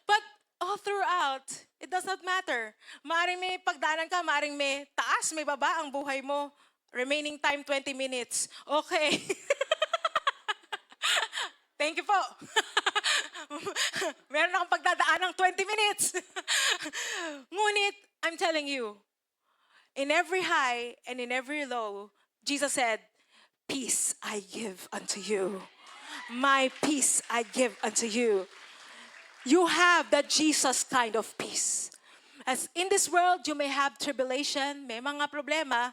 But all throughout, it does not matter. Maaring may pagdaanan ka, maaring may taas, may baba ang buhay mo. Remaining time, 20 minutes. Okay. Thank you po. Meron akong pagdadaan ng 20 minutes. Ngunit, I'm telling you, in every high and in every low, Jesus said, peace I give unto you. My peace I give unto you. You have that Jesus kind of peace. As in this world, you may have tribulation, may mga problema,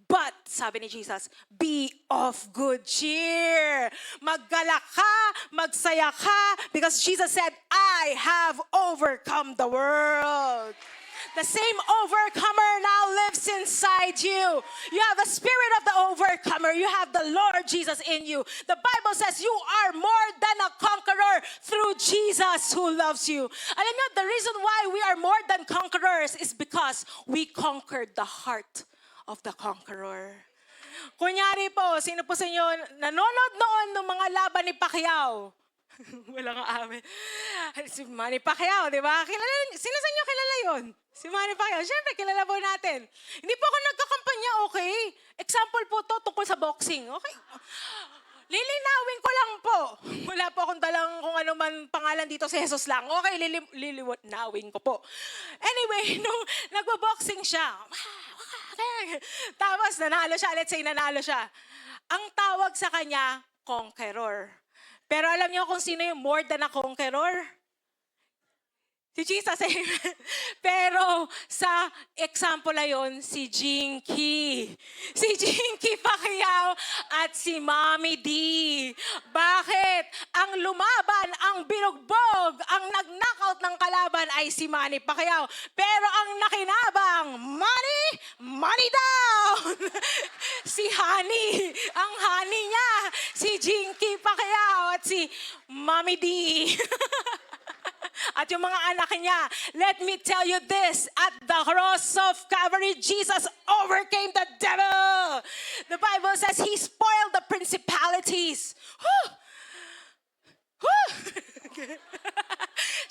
but, sabi ni Jesus, be of good cheer. Maggalak ka, magsaya ka, because Jesus said, I have overcome the world. The same overcomer now lives inside you. You have the spirit of the overcomer. You have the Lord Jesus in you. The Bible says you are more than a conqueror through Jesus who loves you. Alam niyo, the reason why we are more than conquerors is because we conquered the heart of the conqueror. Kunyari po, sino po sa inyo nanonood noon ng mga laban ni Pacquiao? Wala nga amin. Si Manny Pacquiao, di ba? Sino sa inyo kilala yun? Si Manny Pacquiao. Siyempre, kilala po natin. Hindi po ako nagkakampanya, okay? Example po to tungkol sa boxing, okay? Lilinawin ko lang po. Wala po akong dalang kung ano man pangalan dito, si Jesus lang. Okay, lilinawin ko po. Anyway, nung nagbo-boxing siya, tapos nanalo siya, let's say nanalo siya. Ang tawag sa kanya, conqueror. Pero alam niyo kung sino yung more than a conqueror? Si Jesus, amen. Pero sa example na yun, si Jinky. Si Jinky Pacquiao at si Mommy D. Bakit? Ang lumaban, ang binugbog, ang nag-knockout ng kalaban ay si Manny Pacquiao. Pero ang nakinabang, money down! Si Honey, ang honey niya, si Jinky Pacquiao at si Mommy D. At yung mga anak niya, let me tell you this, at the cross of Calvary, Jesus overcame the devil. The Bible says he spoiled the principalities.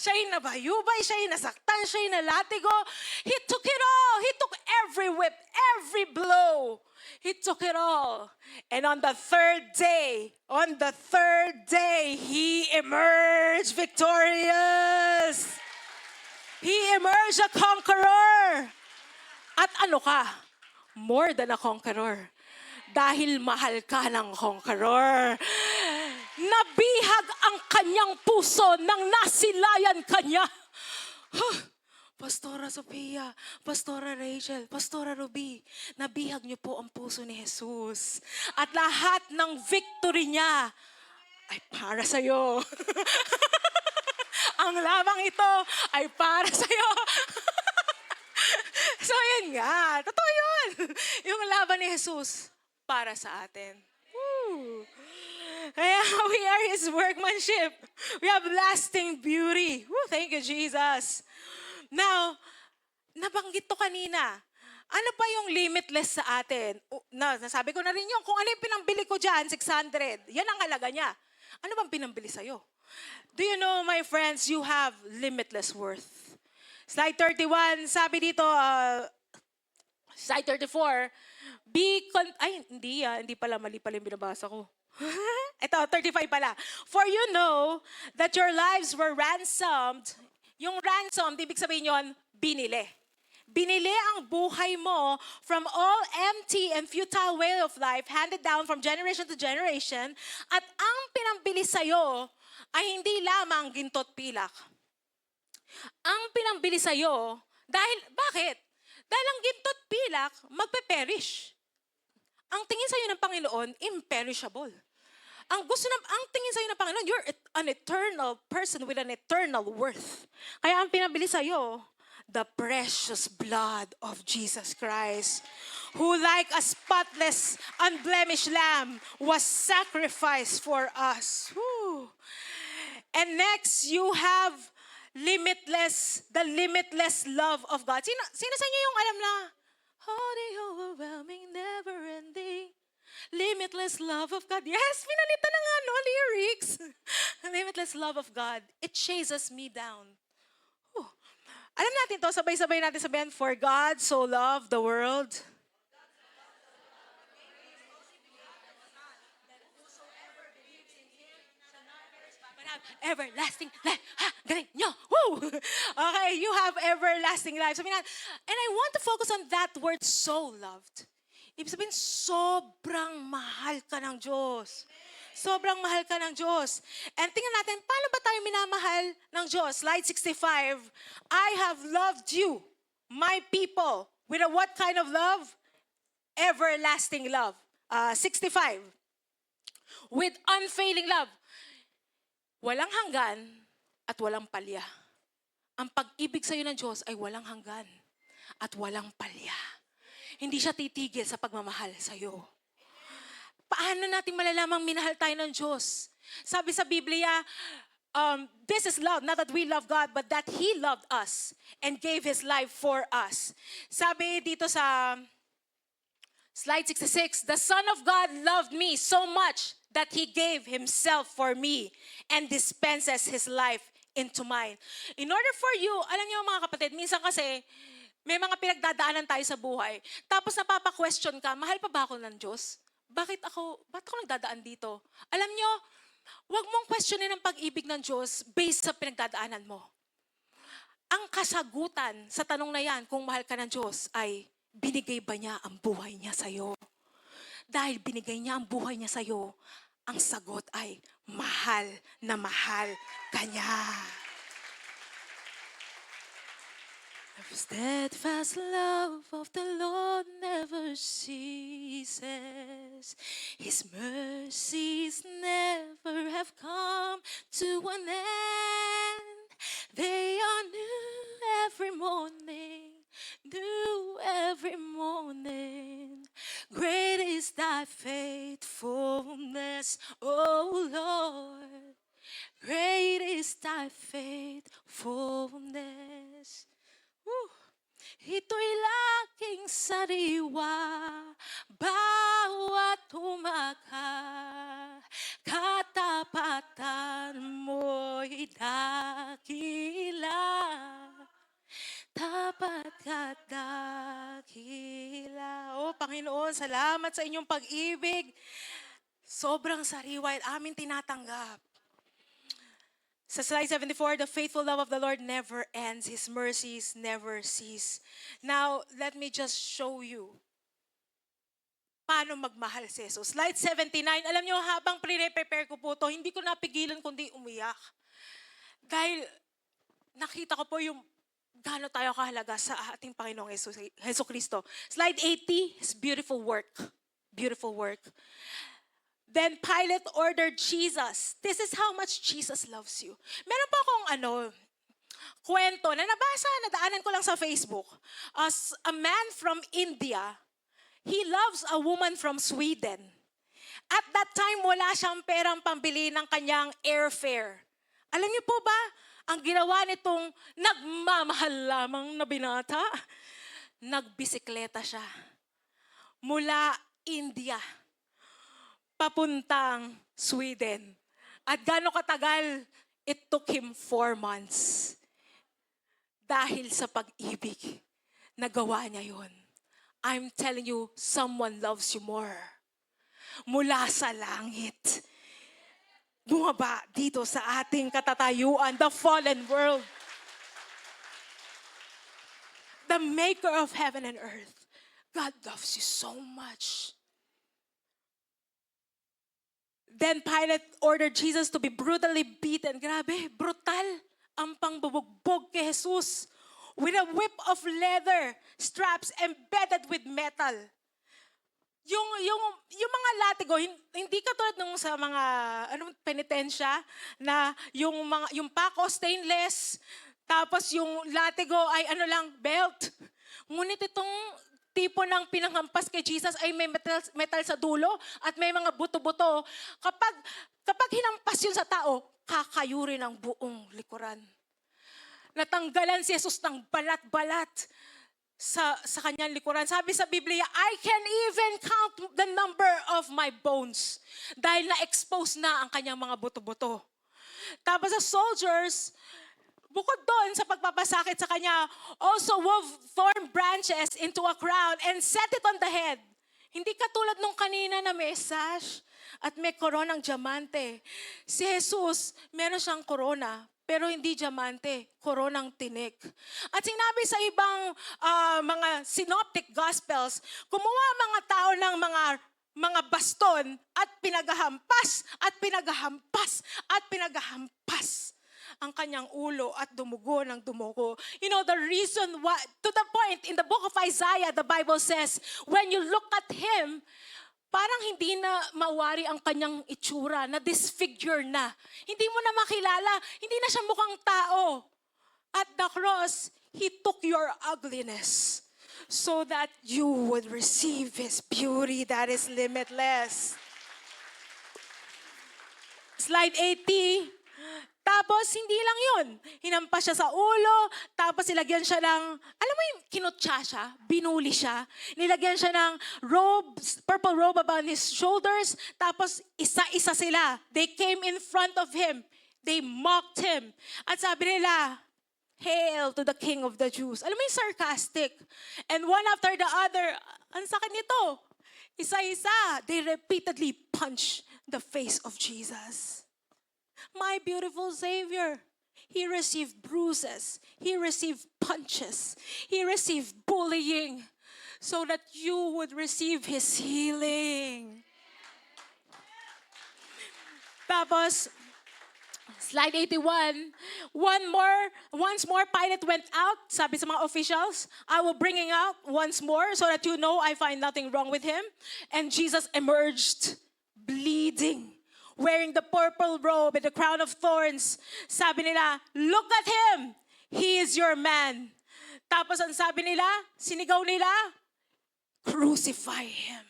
Siya'y nabayubay, siya'y nasaktan, siya'y nalatigo. He took it all. He took every whip, every blow. He took it all. And on the third day, he emerged victorious. He emerged a conqueror. At ano ka? More than a conqueror. Dahil mahal ka ng conqueror. Nabihag ang kanyang puso nang nasilayan kanya. Pastora Sophia, Pastora Rachel, Pastora Ruby, nabihag niyo po ang puso ni Jesus. At lahat ng victory niya ay para sa'yo. Ang lamang ito ay para sa'yo. So yun nga, totoo yun. Yung laban ni Jesus para sa atin. Woo. Kaya we are His workmanship. We have lasting beauty. Woo, thank you, Jesus. Now, nabanggit to kanina. Ano pa yung limitless sa atin? Nasabi ko na rin yun. Kung ano yung pinambili ko dyan, 600. Yan ang halaga niya. Ano bang pinambili sa'yo? Do you know, my friends, you have limitless worth. Slide 31, sabi dito, slide 34, hindi pala, mali pala yung binabasa ko. Ito, 35 pala. For you know that your lives were ransomed. Yung ransomed, ibig sabihin yun, binili. Binili ang buhay mo from all empty and futile way of life handed down from generation to generation, at ang pinambili sa'yo ay hindi lamang ginto't pilak. Ang pinambili sa'yo, bakit? Dahil ang ginto't pilak, magpe-perish. Ang tingin sa'yo ng Panginoon, imperishable. Ang tingin sa'yo ng Panginoon, you're an eternal person with an eternal worth. Kaya ang pinambili sa'yo, the precious blood of Jesus Christ, who like a spotless, unblemished lamb was sacrificed for us. Whew. And next, you have the limitless love of God. Sino sa inyo yung alam na, oh, the overwhelming, never-ending, limitless love of God. Yes, pinalitan na nga, no, lyrics. Limitless love of God. It chases me down. Alam natin to, sabay-sabay natin sabihin, for God so loved the world. Everlasting life. Ha, galing nyo. Woo! Okay, you have everlasting life. Sabi na, and I want to focus on that word, so loved. Ibig sabihin, sobrang mahal ka ng Diyos. Sobrang mahal ka ng Diyos. And tingnan natin, paano ba tayo minamahal ng Diyos? Slide 65. I have loved you, my people, with a what kind of love? Everlasting love. 65. With unfailing love. Walang hanggan at walang palya. Ang pag-ibig sa'yo ng Diyos ay walang hanggan at walang palya. Hindi siya titigil sa pagmamahal sa'yo. Paano natin malalamang minahal tayo ng Diyos? Sabi sa Biblia, this is love, not that we love God, but that He loved us and gave His life for us. Sabi dito sa slide 66, the Son of God loved me so much that He gave Himself for me and dispenses His life into mine. In order for you, alam niyo mga kapatid, minsan kasi may mga pinagdadaanan tayo sa buhay, tapos napapa-question ka, mahal pa ba ako ng Diyos? Bakit ako nagdadaan dito? Alam nyo, huwag mong questionin ang pag-ibig ng Diyos based sa pinagdadaanan mo. Ang kasagutan sa tanong na yan, kung mahal ka ng Diyos, ay binigay ba niya ang buhay niya sa'yo? Dahil binigay niya ang buhay niya sa'yo, ang sagot ay mahal na mahal ka niya. The steadfast love of the Lord never ceases. His mercies never have come to an end. They are new every morning, new every morning. Great is thy faithfulness, O Lord. Great is thy faithfulness. Ito'y laking sariwa, bawat humaka, katapatan mo'y dakila, tapat ka dakila. Oh, Panginoon, salamat sa inyong pag-ibig. Sobrang sariwa at aming tinatanggap. Sa slide 74, the faithful love of the Lord never ends. His mercies never cease. Now, let me just show you paano magmahal si Jesus. Slide 79, alam nyo, habang pre-prepare ko po to, hindi ko napigilan kundi umiyak. Dahil nakita ko po yung gaano tayo kahalaga sa ating Panginoong Hesus Kristo. Slide 80, His beautiful work. Beautiful work. Then Pilate ordered Jesus. This is how much Jesus loves you. Meron pa akong kwento na nadaanan ko lang sa Facebook. As a man from India, he loves a woman from Sweden. At that time, wala siyang perang pambili ng kanyang airfare. Alam niyo po ba, ang ginawa nitong nagmamahal lamang na binata, nagbisikleta siya mula India papuntang Sweden. At gaano katagal? It took him 4 months. Dahil sa pag-ibig, nagawa niya yun. I'm telling you, someone loves you more. Mula sa langit. Bumaba dito sa ating katatayuan, the fallen world. The maker of heaven and earth. God loves you so much. Then Pilate ordered Jesus to be brutally beaten. Grabe, brutal ang pangbubugbog kay Jesus. With a whip of leather, straps embedded with metal. Yung mga latigo, hindi katulad nung sa mga penitensya na yung pako stainless, tapos yung latigo ay belt. Ngunit itong tipo ng pinanghampas kay Jesus ay may metal sa dulo at may mga buto-buto. Kapag hinampas yun sa tao, kakayuri ng buong likuran. Natanggalan si Jesus ng balat-balat sa kanyang likuran. Sabi sa Biblia, I can even count the number of my bones dahil na-expose na ang kanyang mga buto-buto. Tapos sa soldiers, bukod doon sa pagpapasakit sa kanya, also wove thorn branches into a crown and set it on the head. Hindi katulad nung kanina na may sash at may koronang diamante. Si Jesus, meron siyang korona, pero hindi diamante, koronang tinik. At sinabi sa ibang mga synoptic gospels, kumuha mga tao ng mga baston at pinaghahampas at pinaghahampas at pinaghahampas ang kanyang ulo at dumugo ng dumugo. You know, the reason why, to the point, in the book of Isaiah, the Bible says, when you look at him, parang hindi na mawari ang kanyang itsura, na disfigure na. Hindi mo na makilala, hindi na siya mukhang tao. At the cross, he took your ugliness so that you would receive his beauty that is limitless. Slide 80. Tapos, hindi lang yun. Hinampas siya sa ulo, tapos nilagyan siya ng, alam mo yung kinutsa siya, binuli siya, nilagyan siya ng robe, purple robe about his shoulders, tapos isa-isa sila. They came in front of him. They mocked him. At sabi nila, Hail to the King of the Jews. Alam mo yung sarcastic. And one after the other, ang sakit nito. Isa-isa, they repeatedly punch the face of Jesus. My beautiful Savior. He received bruises. He received punches. He received bullying so that you would receive His healing. Tapos, slide 81, once more Pilate went out, sabi sa mga officials, I will bring him out once more so that you know I find nothing wrong with him. And Jesus emerged bleeding, wearing the purple robe and the crown of thorns. Sabi nila, look at him. He is your man. Tapos ang sabi nila, sinigaw nila, crucify him.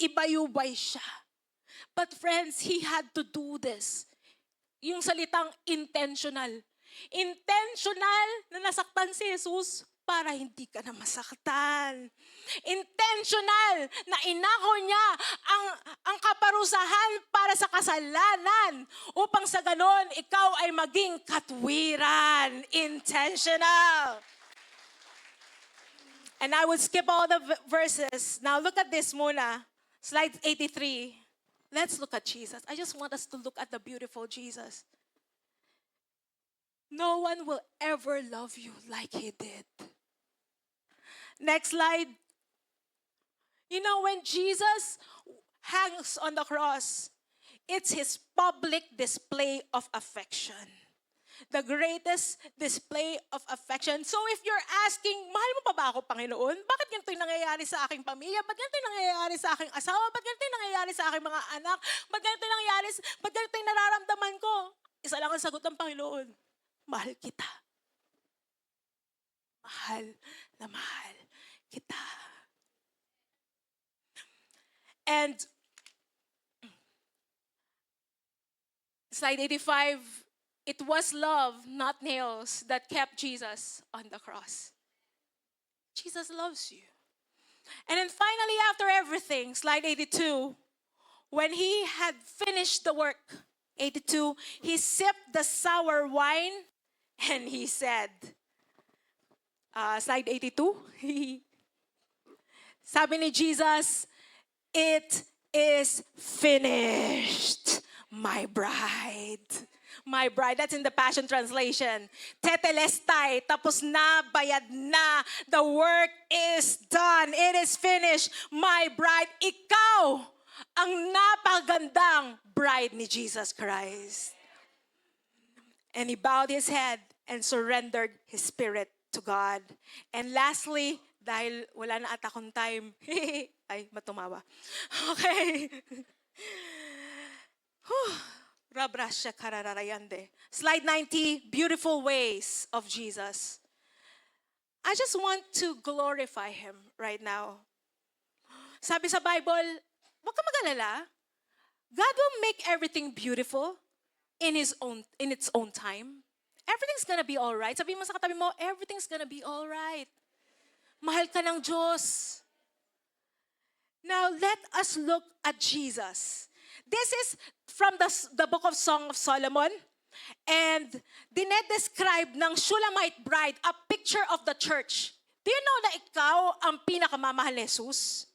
Ibayubay siya. But friends, he had to do this. Yung salitang intentional. Intentional na nasaktan si Jesus para hindi ka na masaktan. Intentional na inako niya ang kaparusahan para sa kasalanan upang sa ganon ikaw ay maging katwiran. Intentional. And I would skip all the verses. Now look at this muna. Slide 83. Let's look at Jesus. I just want us to look at the beautiful Jesus. No one will ever love you like He did. Next slide. You know, when Jesus hangs on the cross, it's His public display of affection. The greatest display of affection. So if you're asking, mahal mo pa ba ako, Panginoon? Bakit ganito yung nangyayari sa aking pamilya? Bakit ganito yung nangyayari sa aking asawa? Bakit ganito yung nangyayari sa aking mga anak? Bakit ganito yung nangyayari, bakit ganito yung nararamdaman ko? Isa lang ang sagot ng Panginoon. Mahal kita. Mahal na mahal kita. And slide 85, It was love, not nails, that kept Jesus on the cross. Jesus loves you. And then finally, after everything, slide 82, when he had finished the work, 82, he sipped the sour wine and he said, slide 82, sabi ni Jesus, "It is finished, my bride." My bride, that's in the Passion Translation. Tetelestai, tapos na, bayad na. The work is done. It is finished. My bride, ikaw ang napagandang bride ni Jesus Christ. And he bowed his head and surrendered his spirit to God. And lastly, dahil wala na ata akong time, ay, matumawa. Okay. Rabrasya karararayande. Slide 90, beautiful ways of Jesus. I just want to glorify him right now. Sabi sa Bible, wag ka mag-alala. God will make everything beautiful in its own time. Everything's gonna be all right. Sabi mo sa katabi mo, everything's gonna be all right. Mahal ka ng Diyos. Now, let us look at Jesus. This is from the book of Song of Solomon. And dinedescribe ng Shulamite bride a picture of the church. Do you know na ikaw ang pinakamamahal ni Jesus?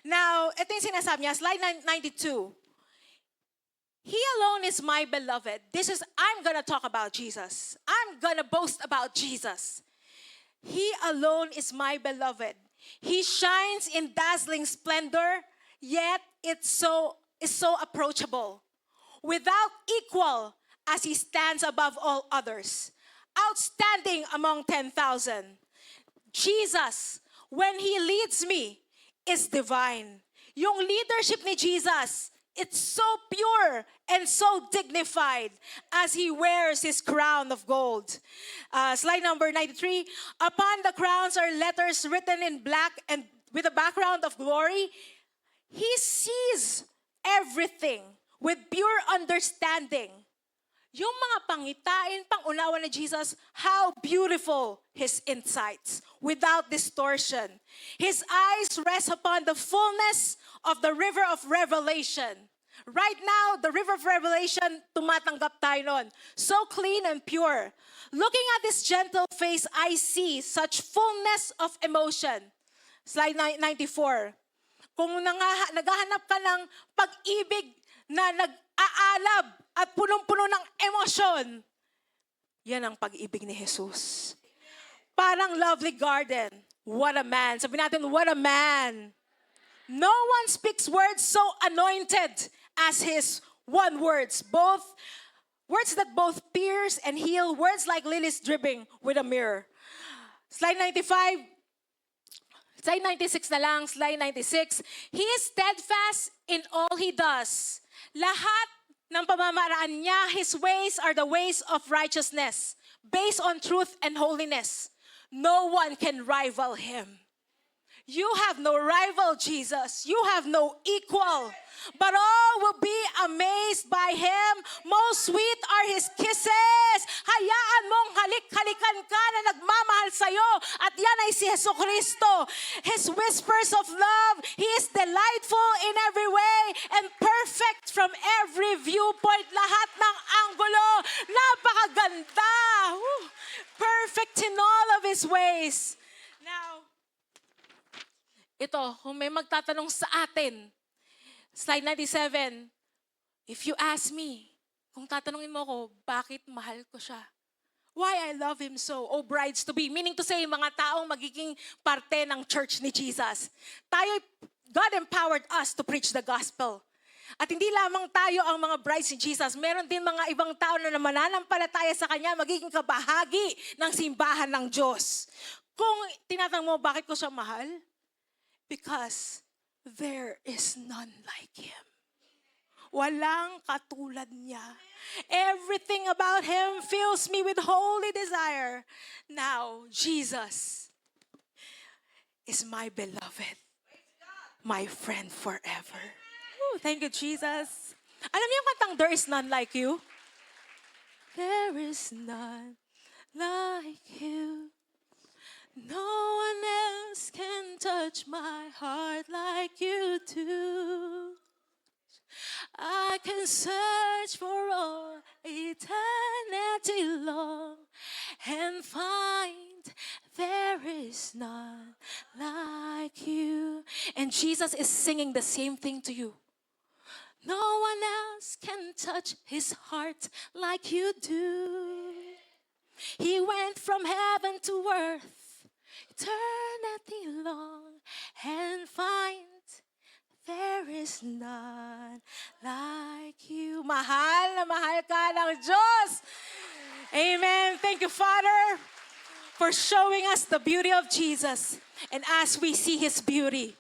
Now, ito yung sinasabi niya, slide 92. He alone is my beloved. I'm gonna talk about Jesus. I'm gonna boast about Jesus. He alone is my beloved. He shines in dazzling splendor, yet is so approachable. Without equal, as he stands above all others. Outstanding among 10,000. Jesus, when he leads me, is divine. Yung leadership ni Jesus, it's so pure and so dignified as he wears his crown of gold. Slide number 93. Upon the crowns are letters written in black and with a background of glory. He sees everything with pure understanding. Yung mga pangitain, pangunawa ni Jesus, how beautiful his insights without distortion. His eyes rest upon the fullness of the river of revelation. Right now, the river of revelation, tumatanggap tayo nun. So clean and pure. Looking at this gentle face, I see such fullness of emotion. Slide 94. Kung naghahanap ka ng pag-ibig na nag-aalab at punong-puno ng emosyon, yan ang pag-ibig ni Jesus. Parang lovely garden. What a man. Sabi natin, what a man. No one speaks words so anointed as his one words. Words that both pierce and heal. Words like lilies dripping with a mirror. Slide 95. Slide 96 na lang. Slide 96. He is steadfast in all he does. Lahat ng pamamaraan niya, his ways are the ways of righteousness, based on truth and holiness. No one can rival him. You have no rival, Jesus. You have no equal. But all will be amazed by him. Most sweet are his kisses. Hayaan mong halik-halikan ka na nagmamahal sa'yo. At yan ay si Jesucristo. His whispers of love. He is delightful in every way and perfect from every viewpoint. Lahat ng anggulo. Napakaganda. Perfect in all of his ways. Now, ito, kung may magtatanong sa atin, slide 97, if you ask me, kung tatanungin mo ako, bakit mahal ko siya? Why I love him so, oh brides to be. Meaning to say, mga taong magiging parte ng church ni Jesus. God empowered us to preach the gospel. At hindi lamang tayo ang mga brides ni Jesus, meron din mga ibang tao na mananampalataya sa Kanya, magiging kabahagi ng simbahan ng Diyos. Kung tinatanong mo, bakit ko siya mahal? Because there is none like him. Walang katulad niya. Everything about him fills me with holy desire. Now, Jesus is my beloved, my friend forever. Ooh, thank you, Jesus. Alam niyo yung kantang There is None Like You? there is none like you. No one else can touch my heart like you do. I can search for all eternity long and find there is none like you. And Jesus is singing the same thing to you. No one else can touch his heart like you do. He went from heaven to earth, eternity long, and find there is none like you. Mahal na mahal ka ng Diyos. Amen. Thank you, Father, for showing us the beauty of Jesus. And as we see His beauty,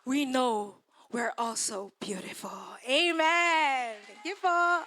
we know we're also beautiful. Amen. Thank you po.